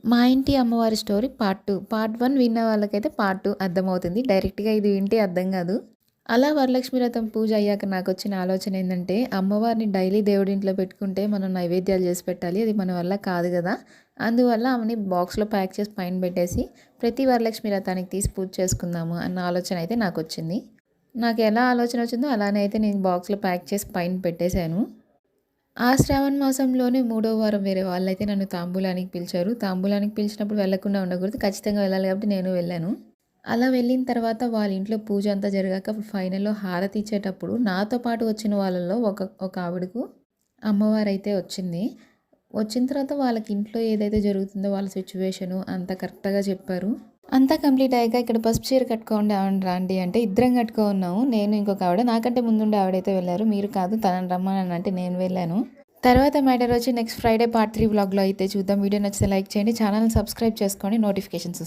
మా ఇంటి అమ్మవారి స్టోరీ పార్ట్ 2. పార్ట్ 1 విన్న వాళ్ళకైతే పార్ట్ 2 అర్థమవుతుంది. డైరెక్ట్‌గా ఇది వింటే అర్థం కాదు. అలా వరలక్ష్మి వ్రతం పూజ అయ్యాక నాకొచ్చిన ఆలోచన ఏందంటే, అమ్మవారిని డైలీ దేవుడింట్లో పెట్టుకుంటే మనం నైవేద్యాలు చేసి పెట్టాలి. అది మన వల్ల కాదు గదా! అందువల్ల ఆమెని బాక్స్‌లో ప్యాక్ చేసి పైన పెట్టేసి, ప్రతి వరలక్ష్మి వ్రతానికి తీసి పూజ చేసుకుందాము అన్న ఆలోచన అయితే నాకొచ్చింది. నాకు ఎలా ఆలోచన వచ్చిందో అలానే అయితే నేను బాక్స్‌లో ప్యాక్ చేసి పైన పెట్టేశాను. ఆ శ్రావణ మాసంలోనే మూడో వారం వేరే వాళ్ళైతే నన్ను తాంబూలానికి పిలిచారు. తాంబూలానికి పిలిచినప్పుడు వెళ్ళకుండా ఉండకూడదు. ఖచ్చితంగా వెళ్ళాలి కాబట్టి నేను వెళ్ళాను. అలా వెళ్ళిన తర్వాత వాళ్ళ ఇంట్లో పూజ అంతా జరిగాక ఫైనల్‌లో హారతి ఇచ్చేటప్పుడు నాతో పాటు వచ్చిన వాళ్ళలో ఒక ఆవిడకు అమ్మవారైతే వచ్చింది. వచ్చిన తర్వాత వాళ్ళకి ఇంట్లో ఏదైతే జరుగుతుందో వాళ్ళ సిట్యుయేషను అంతా కరెక్ట్‌గా చెప్పారు. అంతా కంప్లీట్ అయ్యాక ఇక్కడ పసుపు చీర కట్టుకోండి రండి అంటే ఇద్దరం కట్టుకున్నాము. నేను ఇంకొక ఆవిడ. నాకంటే ముందుండే ఆవిడైతే వెళ్లారు. మీరు కాదు తనని రమ్మని అంటే నేను వెళ్ళాను. తర్వాత మ్యాటర్ వచ్చి నెక్స్ట్ ఫ్రైడే పార్ట్ 3 వ్లాగ్‌లో అయితే చూద్దాం. వీడియో నచ్చితే లైక్ చేయండి. ఛానల్‌ని సబ్స్క్రైబ్ చేసుకోండి. నోటిఫికేషన్స్ వస్తాయి.